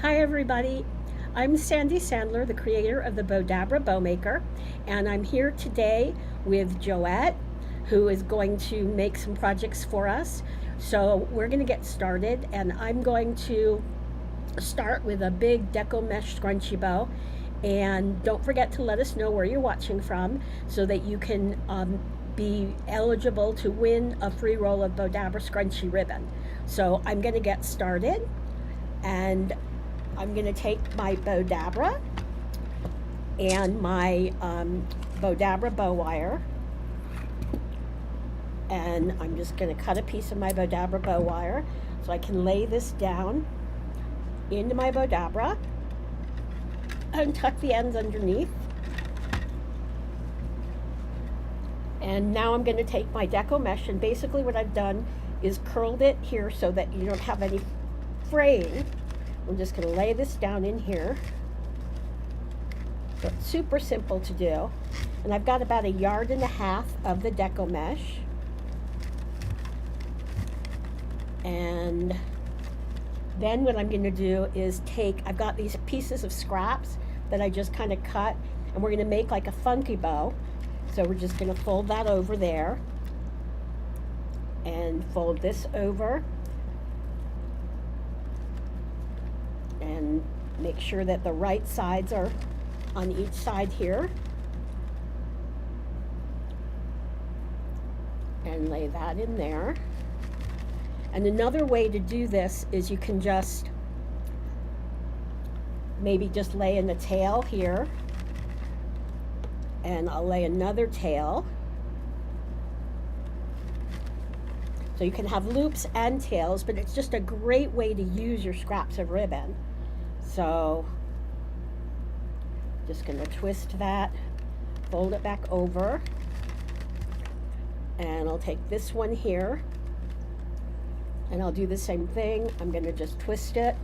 Hi, everybody. I'm Sandy Sandler, the creator of the Bowdabra Bowmaker, and I'm here today with Joette, who is going to make some projects for us. So we're going to get started, and I'm going to start with a big deco mesh scrunchie bow. And don't forget to let us know where you're watching from so that you can be eligible to win a free roll of Bowdabra scrunchie ribbon. So I'm going to get started, and I'm going to take my Bowdabra and my Bowdabra bow wire, and I'm just going to cut a piece of my Bowdabra bow wire so I can lay this down into my Bowdabra and tuck the ends underneath. And now I'm going to take my deco mesh, and basically what I've done is curled it here so that you don't have any fraying. I'm just going to lay this down in here. So it's super simple to do. And I've got about 1.5 yards of the deco mesh. And then what I'm going to do is I've got these pieces of scraps that I just kind of cut, and we're going to make like a funky bow. So we're just going to fold that over there and fold this over. And make sure that the right sides are on each side here. And lay that in there. And another way to do this is you can just maybe just lay in the tail here. And I'll lay another tail. So you can have loops and tails, but it's just a great way to use your scraps of ribbon. So just going to twist that, fold it back over, and I'll take this one here and I'll do the same thing. I'm going to just twist it,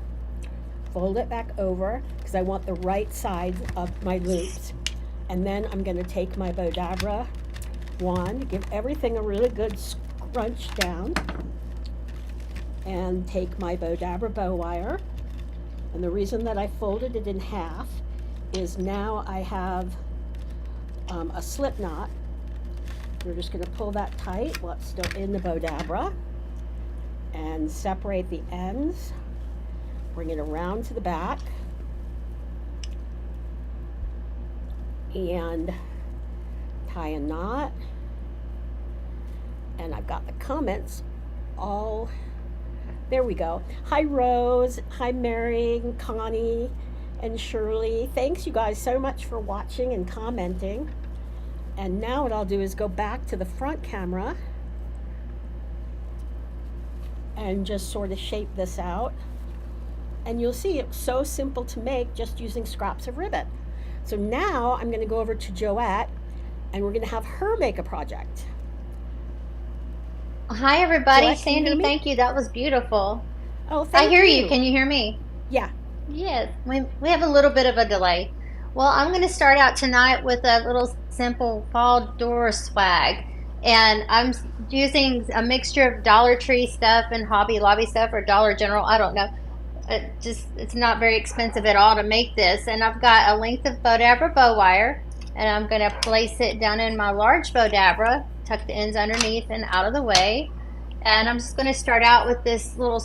fold it back over because I want the right sides of my loops. And then I'm going to take my Bowdabra wand, give everything a really good scrunch down, and take my Bowdabra bow wire. And the reason that I folded it in half is now I have a slip knot. We're just going to pull that tight while it's still in the Bowdabra and separate the ends. Bring it around to the back and tie a knot. And I've got the comments all. There we go. Hi, Rose. Hi, Mary, and Connie, and Shirley. Thanks, you guys, so much for watching and commenting. And now what I'll do is go back to the front camera and just sort of shape this out. And you'll see it's so simple to make just using scraps of ribbon. So now I'm going to go over to Joette, and we're going to have her make a project. Hi, everybody. Joette, Sandy, thank you. That was beautiful. Oh, thank you. I hear you. you. Can you hear me? Yeah. Yes. We have a little bit of a delay. Well, I'm going to start out tonight with a little simple fall door swag. And I'm using a mixture of Dollar Tree stuff and Hobby Lobby stuff, or Dollar General. I don't know. It's not very expensive at all to make this. And I've got a length of Bowdabra bow wire, and I'm going to place it down in my large Bowdabra, tuck the ends underneath and out of the way. And I'm just going to start out with this little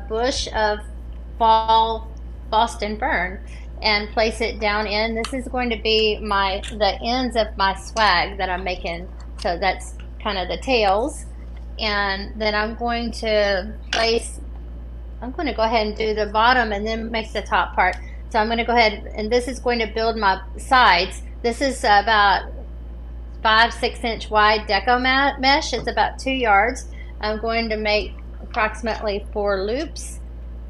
bush of fall Boston fern and place it down in. This is going to be the ends of my swag that I'm making. So that's kind of the tails. And then I'm going to go ahead and do the bottom and then make the top part. So I'm going to go ahead, and this is going to build my sides. This is about 5-6 inch wide deco mesh. It's about 2 yards. I'm going to make approximately 4 loops,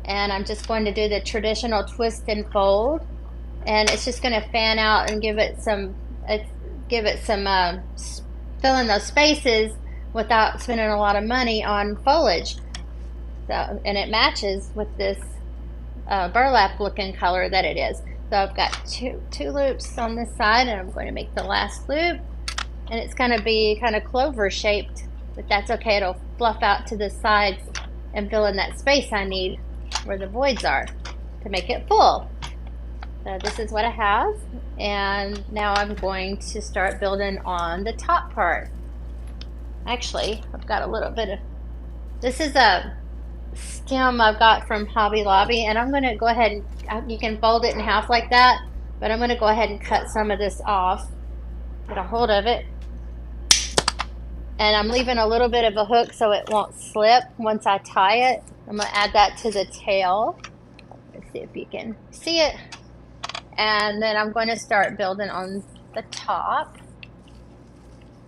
and I'm just going to do the traditional twist and fold, and it's just going to fan out and give it some fill in those spaces without spending a lot of money on foliage. So, and it matches with this burlap looking color that it is. So I've got two loops on this side, and I'm going to make the last loop, and it's going to be kind of clover shaped, but that's okay. It'll fluff out to the sides and fill in that space I need where the voids are. to make it full. So this is what I have, and now I'm going to start building on the top part. Actually, I've got a little bit of, this is a stem I've got from Hobby Lobby, and I'm going to go ahead and, you can fold it in half like that, but I'm going to go ahead and cut some of this off, get a hold of it, and I'm leaving a little bit of a hook so it won't slip once I tie it. I'm going to add that to the tail. Let's see if you can see it. And then I'm going to start building on the top.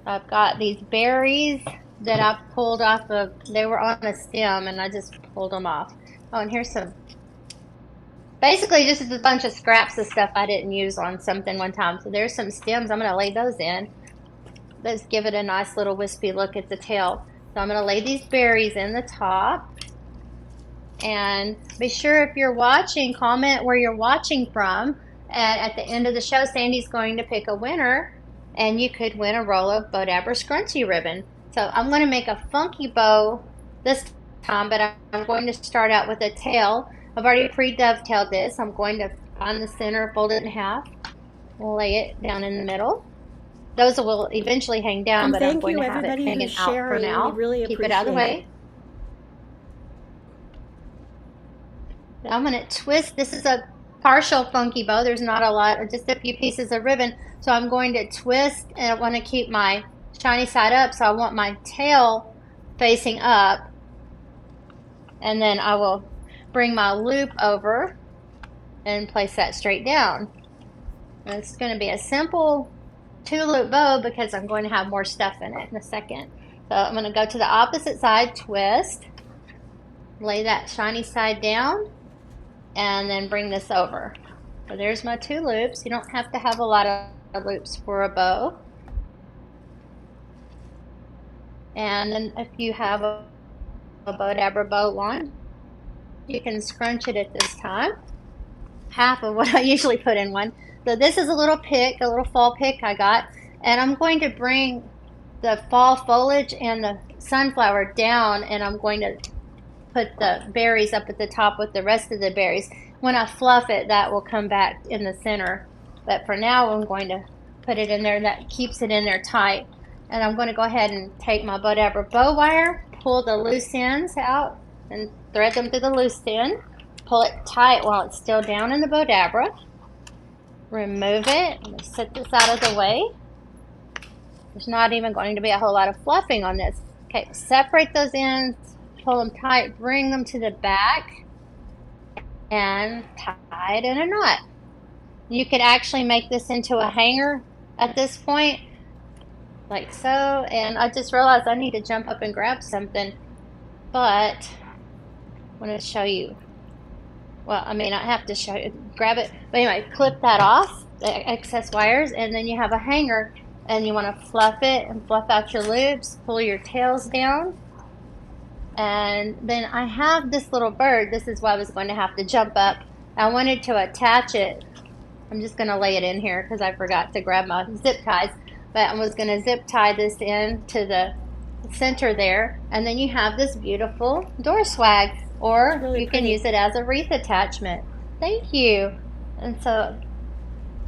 I've got these berries that I pulled off of, they were on a stem and I just pulled them off. Oh, and here's some, basically just a bunch of scraps of stuff I didn't use on something one time. So there's some stems, I'm going to lay those in. Let's give it a nice little wispy look at the tail. So I'm going to lay these berries in the top. And be sure if you're watching, comment where you're watching from. And at the end of the show, Sandy's going to pick a winner, and you could win a roll of Bowdabra scrunchie ribbon. So I'm going to make a funky bow this time, but I'm going to start out with a tail. I've already pre-dovetailed this. I'm going to find the center, fold it in half, lay it down in the middle. Those will eventually hang down, but I'm going to have it hanging out for now. Really keep it out of the way. Now I'm going to twist. This is a partial funky bow. There's not a lot, just a few pieces of ribbon. So I'm going to twist, and I want to keep my shiny side up. So I want my tail facing up, and then I will bring my loop over and place that straight down. And it's going to be a simple 2-loop bow because I'm going to have more stuff in it in a second. So I'm going to go to the opposite side, twist, lay that shiny side down, and then bring this over. So there's my 2 loops. You don't have to have a lot of loops for a bow. And then if you have a Bowdabra bow line, you can scrunch it at this time. Half of what I usually put in one. So this is a little pick, a little fall pick I got. And I'm going to bring the fall foliage and the sunflower down, and I'm going to put the berries up at the top with the rest of the berries. When I fluff it, that will come back in the center. But for now, I'm going to put it in there. That keeps it in there tight. And I'm going to go ahead and take my Bowdabra bow wire, pull the loose ends out, and thread them through the loose end. Pull it tight while it's still down in the Bowdabra. Remove it. I'm going to set this out of the way. There's not even going to be a whole lot of fluffing on this. Okay, separate those ends. Pull them tight, bring them to the back, and tie it in a knot. You could actually make this into a hanger at this point, like so. And I just realized I need to jump up and grab something, but I'm going to show you. Well, I mean, I have to show you, grab it. But anyway, clip that off, the excess wires, and then you have a hanger, and you want to fluff it and fluff out your loops, pull your tails down. And then I have this little bird. This is why I was going to have to jump up. I wanted to attach it. I'm just going to lay it in here because I forgot to grab my zip ties. But I was going to zip tie this in to the center there. And then you have this beautiful door swag. Or really you can use it as a wreath attachment. Thank you. And so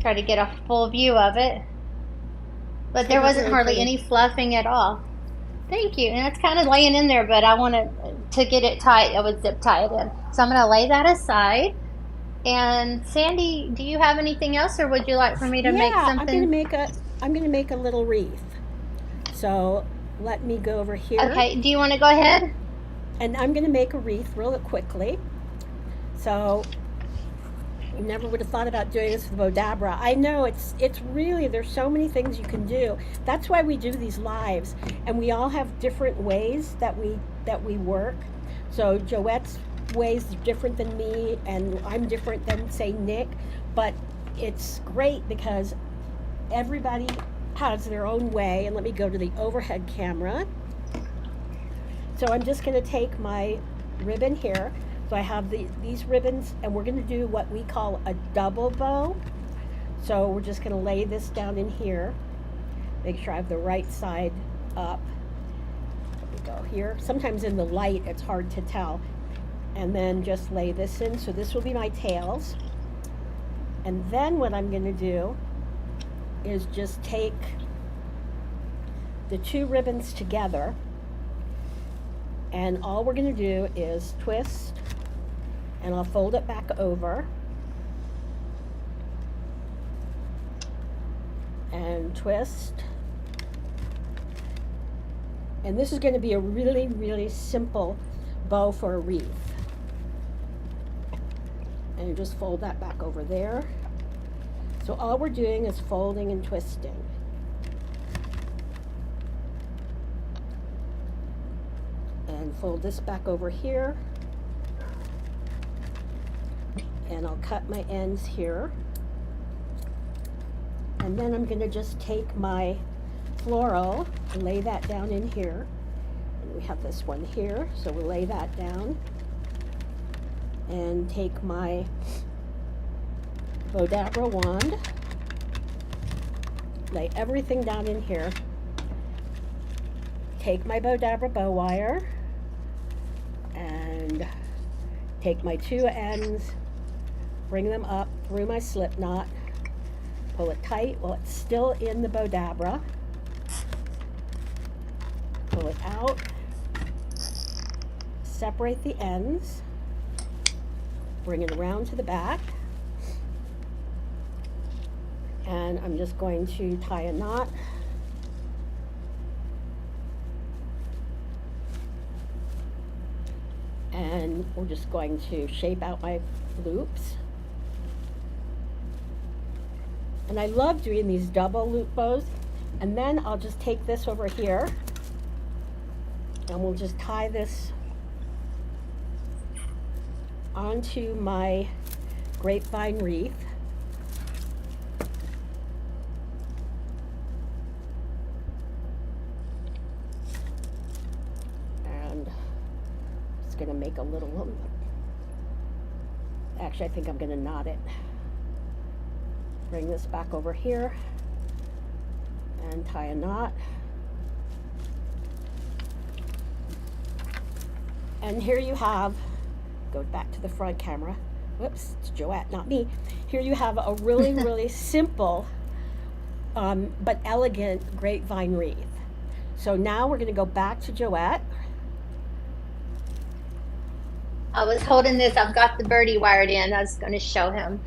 try to get a full view of it. But there wasn't hardly any fluffing at all. Thank you. And it's kind of laying in there, but I wanted to get it tight. I would zip tie it in. So I'm going to lay that aside. And Sandy, do you have anything else, or would you like for me to make something? I'm going to make a little wreath. So let me go over here. Okay. Do you want to go ahead? And I'm going to make a wreath real quickly. So I never would have thought about doing this with Bowdabra. I know it's really, there's so many things you can do. That's why we do these lives, and we all have different ways that we work. So Joette's ways are different than me, and I'm different than, say, Nick. But it's great because everybody has their own way. And let me go to the overhead camera. So I'm just going to take my ribbon here. So I have these ribbons, and we're going to do what we call a double bow. So we're just going to lay this down in here. Make sure I have the right side up. There we go here. Sometimes in the light, it's hard to tell. and then just lay this in. So this will be my tails. And then what I'm going to do is just take the two ribbons together, and all we're going to do is twist, and I'll fold it back over and twist. And this is going to be a really, really simple bow for a wreath. And you just fold that back over there. So all we're doing is folding and twisting. And fold this back over here. And I'll cut my ends here. And then I'm going to just take my floral and lay that down in here. And we have this one here, so we'll lay that down. And take my Bowdabra wand, lay everything down in here. Take my Bowdabra bow wire and take my two ends, bring them up through my slip knot, pull it tight while it's still in the Bowdabra, pull it out, separate the ends, bring it around to the back, and I'm just going to tie a knot. And we're just going to shape out my loops. And I love doing these double loop bows. And then I'll just take this over here and we'll just tie this onto my grapevine wreath. And it's going to make a little one. Actually, I think I'm going to knot it. Bring this back over here and tie a knot. And here you have, go back to the front camera. Whoops, it's Joette, not me. Here you have a really, really simple but elegant grapevine wreath. So now we're going to go back to Joette. I was holding this. I've got the birdie wired in. I was going to show him.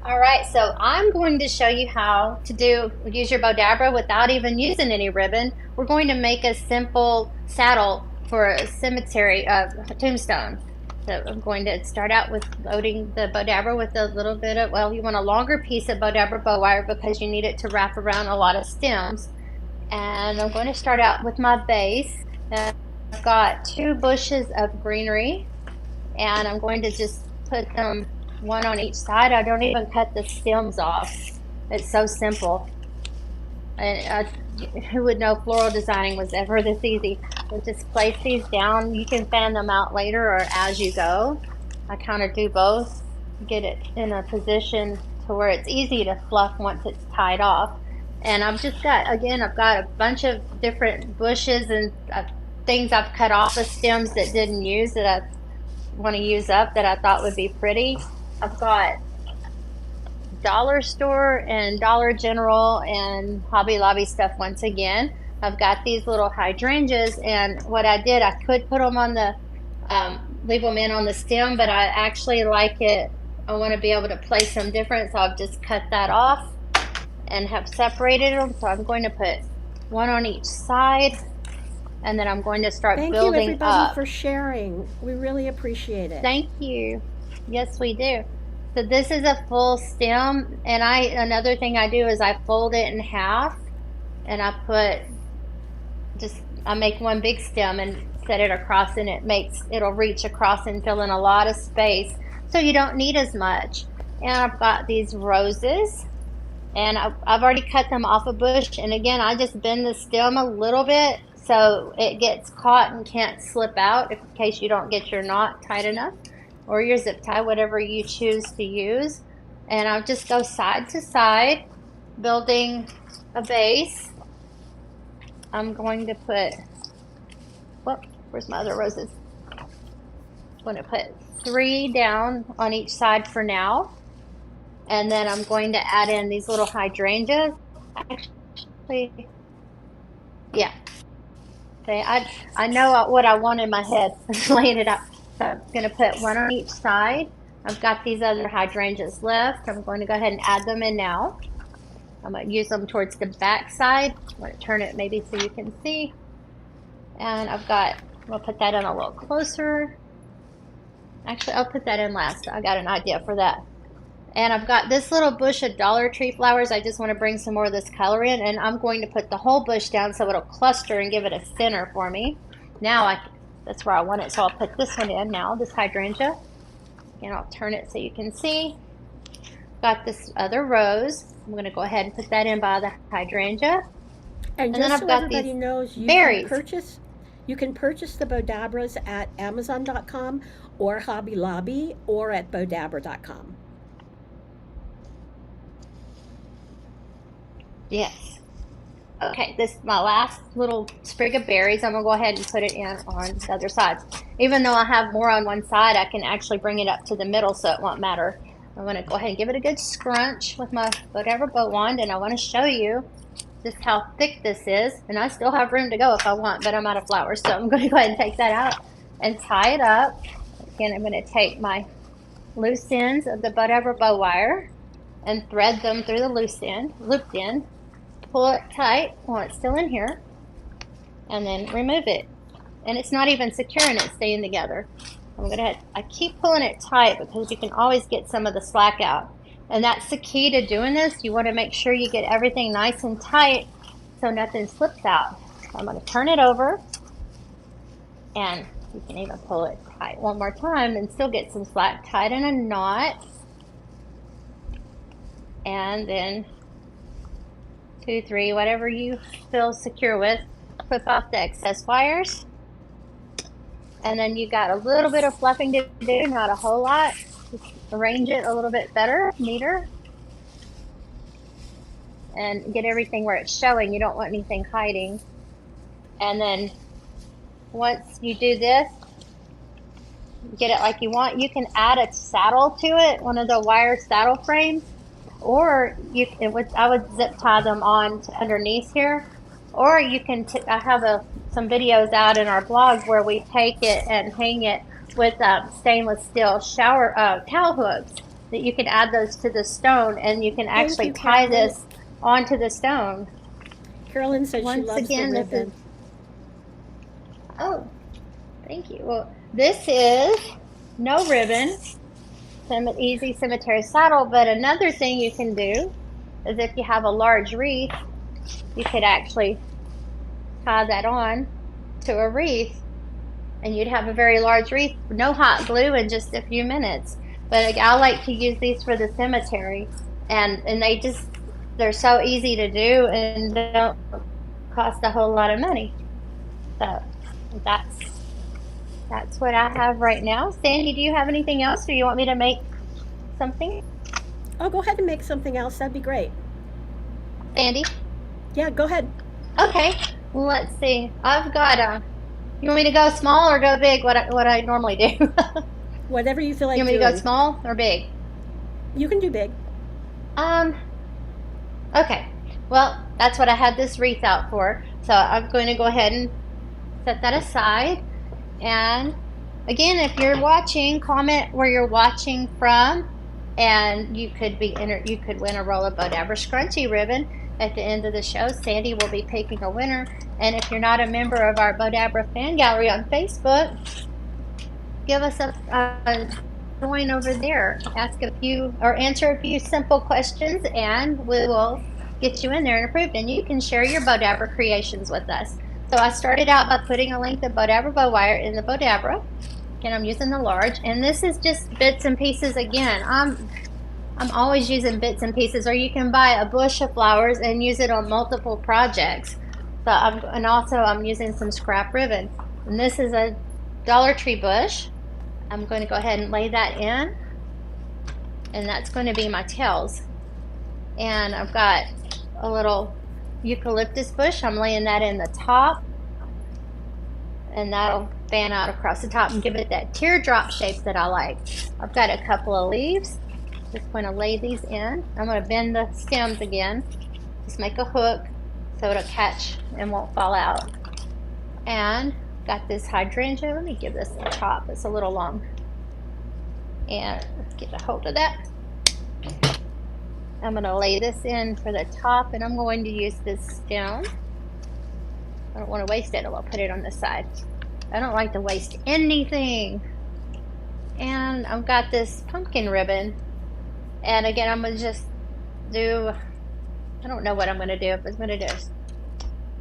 All right, so I'm going to show you how to use your Bowdabra without even using any ribbon. We're going to make a simple saddle for a cemetery, a tombstone. So I'm going to start out with loading the Bowdabra with a little bit of, well, you want a longer piece of Bowdabra bow wire because you need it to wrap around a lot of stems. And I'm going to start out with my base. And I've got 2 bushes of greenery, and I'm going to just put them one on each side. I don't even cut the stems off. It's so simple. And who would know floral designing was ever this easy? So just place these down. You can fan them out later or as you go. I kind of do both. Get it in a position to where it's easy to fluff once it's tied off. And I've just got, again, I've got a bunch of different bushes and things I've cut off of stems that didn't use that I want to use up that I thought would be pretty. I've got dollar store and Dollar General and Hobby Lobby stuff once again. I've got these little hydrangeas, and what I did, I could put them on the, leave them in on the stem, but I actually like it. I want to be able to place them different, so I've just cut that off and have separated them. So I'm going to put one on each side, and then I'm going to start building up. Thank you, everybody, for sharing. We really appreciate it. Thank you. Yes, we do. So this is a full stem, and another thing I do is I fold it in half, and I make one big stem and set it across, and it'll reach across and fill in a lot of space, so you don't need as much. And I've got these roses, and I've already cut them off a bush, and again, I just bend the stem a little bit so it gets caught and can't slip out in case you don't get your knot tight enough, or your zip tie, whatever you choose to use. And I'll just go side to side, building a base. I'm going to put, where's my other roses? going to put 3 down on each side for now. And then I'm going to add in these little hydrangeas. Actually, yeah. See, I know what I want in my head, laying it out. So I'm going to put 1 on each side. I've got these other hydrangeas left. I'm going to go ahead and add them in now. I'm going to use them towards the back side. I'm going to turn it maybe so you can see. And I'm going to put that in a little closer. Actually, I'll put that in last. I got an idea for that. And I've got this little bush of Dollar Tree flowers. I just want to bring some more of this color in. And I'm going to put the whole bush down so it'll cluster and give it a center for me. Now that's where I want it. So I'll put this one in now, this hydrangea. And I'll turn it so you can see. Got this other rose. I'm going to go ahead and put that in by the hydrangea. And then just I've so got everybody these knows, berries. you can purchase the Bowdabras at Amazon.com or Hobby Lobby or at Bowdabra.com. Yes. Okay, this is my last little sprig of berries. I'm going to go ahead and put it in on the other side. Even though I have more on one side, I can actually bring it up to the middle so it won't matter. I'm going to go ahead and give it a good scrunch with my Bowdabra bow wand, and I want to show you just how thick this is. And I still have room to go if I want, but I'm out of flowers, so I'm going to go ahead and take that out and tie it up. Again, I'm going to take my loose ends of the Bowdabra bow wire and thread them through the looped end. Pull it tight while it's still in here, and then remove it. And it's not even secure and it's staying together. I keep pulling it tight because you can always get some of the slack out. And that's the key to doing this. You want to make sure you get everything nice and tight so nothing slips out. So I'm going to turn it over, and you can even pull it tight one more time and still get some slack, tied in a knot. And then 2, 3, whatever you feel secure with, clip off the excess wires. And then you got a little bit of fluffing to do, not a whole lot. Just arrange it a little bit better, neater, and get everything where it's showing. You don't want anything hiding. And then once you do this, get it like you want, you can add a saddle to it, one of the wire saddle frames. Or I would zip tie them on to underneath here. Or you can, I have some videos out in our blog where we take it and hang it with stainless steel towel hooks that you can add those to the stone, and you can actually tie this onto the stone. Carolyn says she loves the ribbon. Oh, thank you. Well, this is no ribbon. Easy cemetery saddle, but another thing you can do is if you have a large wreath, you could actually tie that on to a wreath, and you'd have a very large wreath, no hot glue, in just a few minutes. But I like to use these for the cemetery, and they're so easy to do and don't cost a whole lot of money. So that's what I have right now. Sandy, do you have anything else, or you want me to make something? Oh, go ahead and make something else. That'd be great. Sandy? Yeah, go ahead. Okay. Well, let's see. I've got you want me to go small or go big? What I normally do? Whatever you feel like doing. You want me to go small or big? You can do big. Okay. Well, that's what I had this wreath out for. So I'm going to go ahead and set that aside. And again, if you're watching, comment where you're watching from, and you could win a roll of Bowdabra scrunchy ribbon at the end of the show. Sandy will be picking a winner. And if you're not a member of our Bowdabra fan gallery on Facebook, give us a join over there. Answer a few simple questions, and we will get you in there and approved. And you can share your Bowdabra creations with us. So I started out by putting a length of Bowdabra bow wire in the Bowdabra. Again, I'm using the large, and this is just bits and pieces. Again, I'm always using bits and pieces, or you can buy a bush of flowers and use it on multiple projects. So I'm using some scrap ribbon, and this is a Dollar Tree bush. I'm going to go ahead and lay that in, and that's going to be my tails. And I've got a little eucalyptus bush. I'm laying that in the top, and that'll fan out across the top and give it that teardrop shape that I like. I've got a couple of leaves. Just going to lay these in. I'm going to bend the stems again. Just make a hook so it'll catch and won't fall out. And got this hydrangea. Let me give this a top. It's a little long. And let's get a hold of that. I'm going to lay this in for the top, and I'm going to use this stem. I don't want to waste it. I'll put it on the side. I don't like to waste anything. And I've got this pumpkin ribbon. And again, I'm going to just do, I don't know what I'm going to do. If I'm going to do,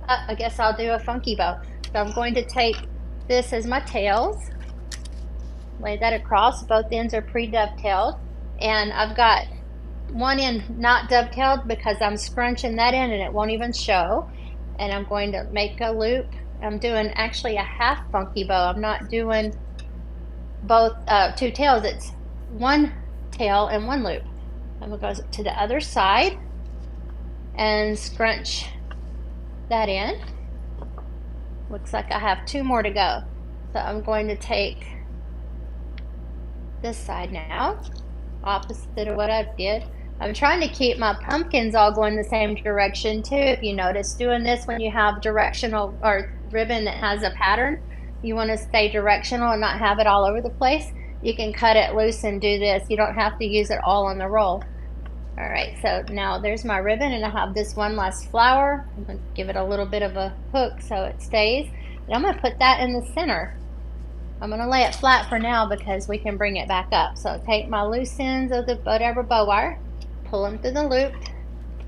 I guess I'll do a funky bow. So I'm going to take this as my tails. Lay that across. Both ends are pre-dovetailed. And I've got one end not dovetailed because I'm scrunching that in and it won't even show. And I'm going to make a loop. I'm doing actually a half funky bow. I'm not doing both two tails. It's one tail and one loop. I'm going to go to the other side and scrunch that in. Looks like I have two more to go. So I'm going to take this side now, opposite of what I did. I'm trying to keep my pumpkins all going the same direction too. If you notice, doing this when you have directional or ribbon that has a pattern, you want to stay directional and not have it all over the place. You can cut it loose and do this. You don't have to use it all on the roll. All right, so now there's my ribbon, and I have this one last flower. I'm going to give it a little bit of a hook so it stays. And I'm going to put that in the center. I'm going to lay it flat for now because we can bring it back up. So take my loose ends of the Bowdabra bow wire, pull them through the loop,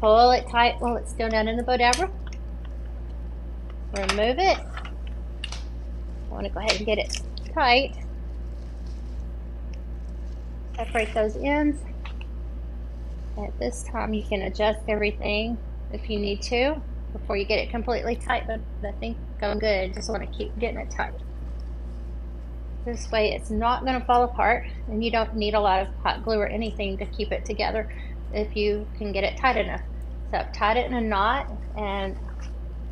pull it tight while it's still down in the Bowdabra. Remove it. I want to go ahead and get it tight. Separate those ends. At this time you can adjust everything if you need to before you get it completely tight, but I think I'm good. I just want to keep getting it tight. This way it's not going to fall apart, and you don't need a lot of hot glue or anything to keep it together if you can get it tight enough. So I've tied it in a knot, and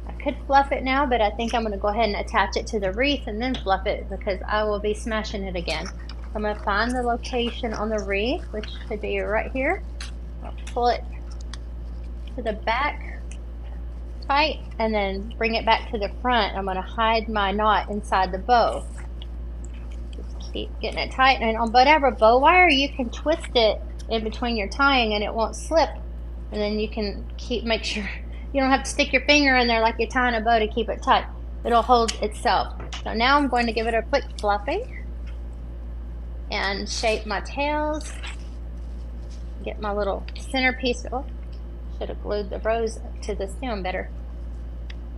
I could fluff it now, but I think I'm going to go ahead and attach it to the wreath and then fluff it because I will be smashing it again. I'm going to find the location on the wreath, which should be right here. I'll pull it to the back tight and then bring it back to the front. I'm going to hide my knot inside the bow. Just keep getting it tight. And on Bowdabra bow wire, you can twist it in between your tying and it won't slip. And then you can make sure you don't have to stick your finger in there like you're tying a bow to keep it tight. It'll hold itself. So now I'm going to give it a quick fluffing and shape my tails. Get my little centerpiece. Oh, should have glued the rose to the stem better.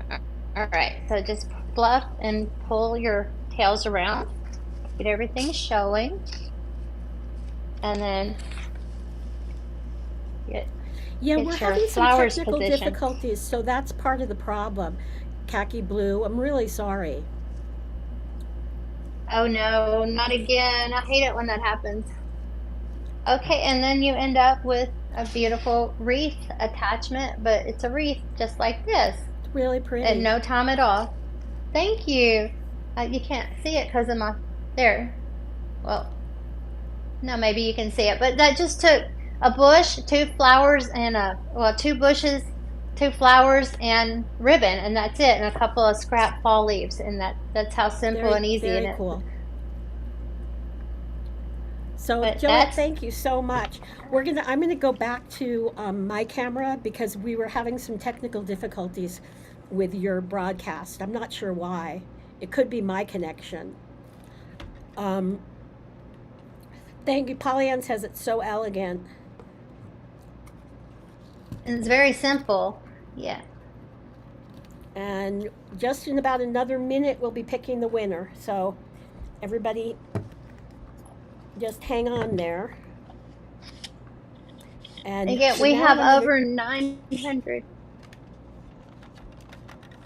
All right, so just fluff and pull your tails around. Get everything showing. And then we're having some technical difficulties, so that's part of the problem. Khaki blue, I'm really sorry. Oh no, not again. I hate it when that happens. Okay, and then you end up with a beautiful wreath attachment, but it's a wreath just like this. It's really pretty. And no time at all. Thank you. You can't see it because of my, there. Well, no, maybe you can see it, but that just took a bush, two flowers, and two bushes, two flowers, and ribbon, and that's it, and a couple of scrap fall leaves, and that's how simple and easy it is. Cool. So Joette, thank you so much. I'm gonna go back to my camera because we were having some technical difficulties with your broadcast. I'm not sure why. It could be my connection. Thank you. Pollyann says it's so elegant. And it's very simple. Yeah. And just in about another minute, we'll be picking the winner. So everybody just hang on there. And again, we have over 900.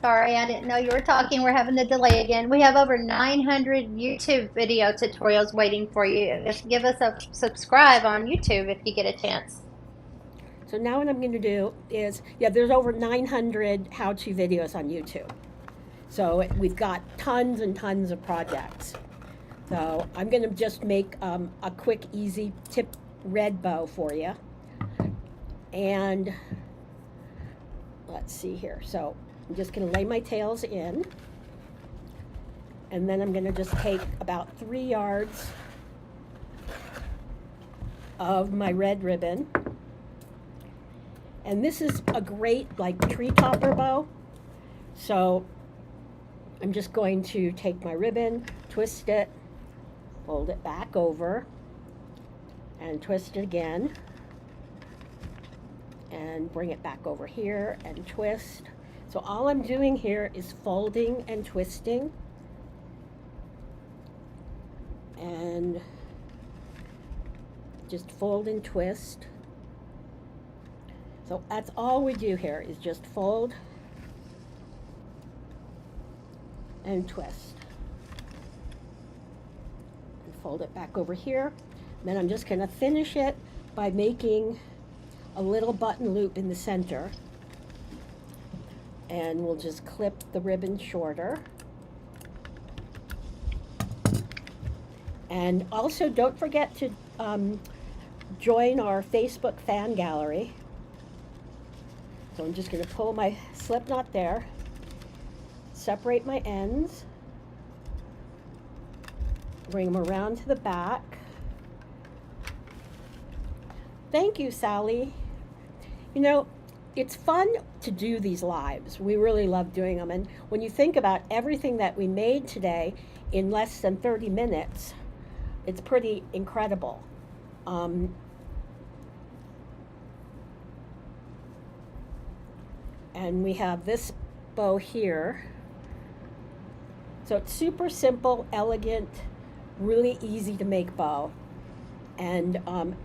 Sorry, I didn't know you were talking. We're having a delay again. We have over 900 YouTube video tutorials waiting for you. Just give us a subscribe on YouTube if you get a chance. So now what I'm going to do is, there's over 900 how-to videos on YouTube. So we've got tons and tons of projects. So I'm going to just make a quick, easy tip red bow for you. And let's see here. So I'm just going to lay my tails in. And then I'm going to just take about 3 yards of my red ribbon. And this is a great like tree topper bow. So I'm just going to take my ribbon, twist it, fold it back over, and twist it again, and bring it back over here and twist. So all I'm doing here is folding and twisting, and just fold and twist. So that's all we do here, is just fold and twist. And fold it back over here. Then I'm just going to finish it by making a little button loop in the center. And we'll just clip the ribbon shorter. And also don't forget to join our Facebook fan gallery. So I'm just going to pull my slip knot there, separate my ends, bring them around to the back. Thank you, Sally. You know, it's fun to do these lives. We really love doing them. And when you think about everything that we made today in less than 30 minutes, it's pretty incredible. And we have this bow here. So it's super simple, elegant, really easy to make bow. And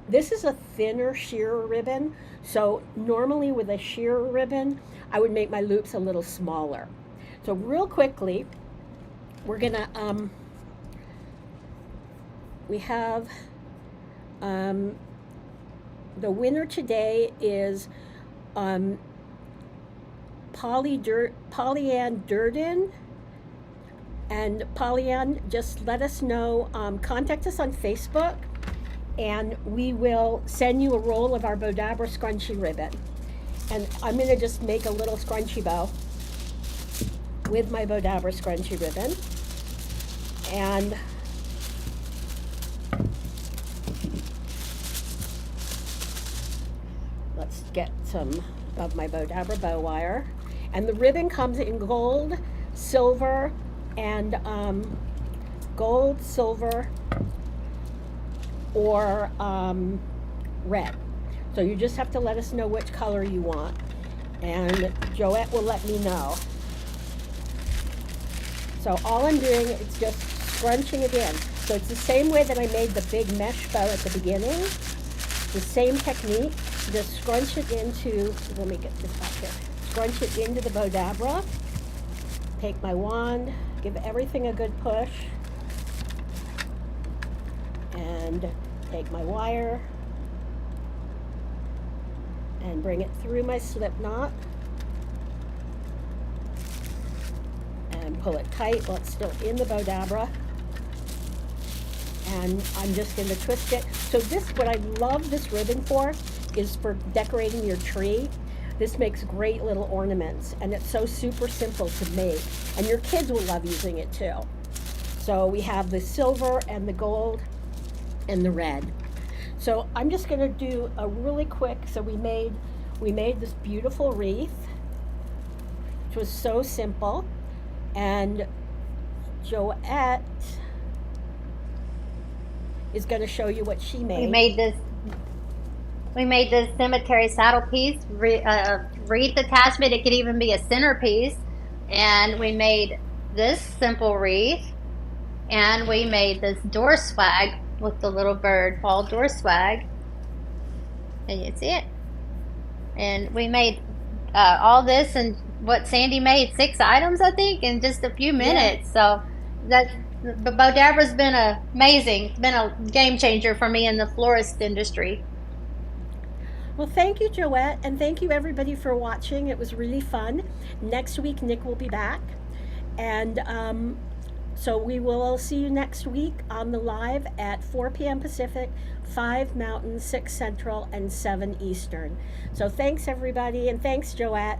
this is a thinner sheer ribbon. So normally with a sheer ribbon, I would make my loops a little smaller. So real quickly, we're gonna, we have, the winner today is Pollyann Durden. And Pollyann, just let us know, contact us on Facebook, and we will send you a roll of our Bowdabra scrunchie ribbon. And I'm gonna just make a little scrunchie bow with my Bowdabra scrunchie ribbon. And let's get some of my Bowdabra bow wire. And the ribbon comes in gold, silver, and gold, silver, or red. So you just have to let us know which color you want, and Joette will let me know. So all I'm doing is just scrunching it in. So it's the same way that I made the big mesh bow at the beginning. The same technique. Just scrunch it into, let me get this back here. Scrunch it into the Bowdabra. Take my wand, give everything a good push, and take my wire and bring it through my slip knot and pull it tight while it's still in the Bowdabra. And I'm just going to twist it. So this, what I love this ribbon for, is for decorating your tree. This makes great little ornaments, and it's so super simple to make, and your kids will love using it too. So we have the silver and the gold and the red. So I'm just going to do a really quick, so we made this beautiful wreath, which was so simple, and Joette is going to show you what she made. We made this cemetery saddle piece, wreath attachment. It could even be a centerpiece. And we made this simple wreath. And we made this door swag with the little bird, fall door swag. And you see it. And we made all this, and what Sandy made, 6 items, I think, in just a few minutes. Yeah. So Bowdabra's been amazing. It's been a game changer for me in the florist industry. Well, thank you, Joette, and thank you everybody for watching. It was really fun. Next week, Nick will be back, And so we will see you next week on the live at 4 p.m. Pacific, 5 Mountain, 6 Central, and 7 Eastern. So thanks, everybody, and thanks, Joette.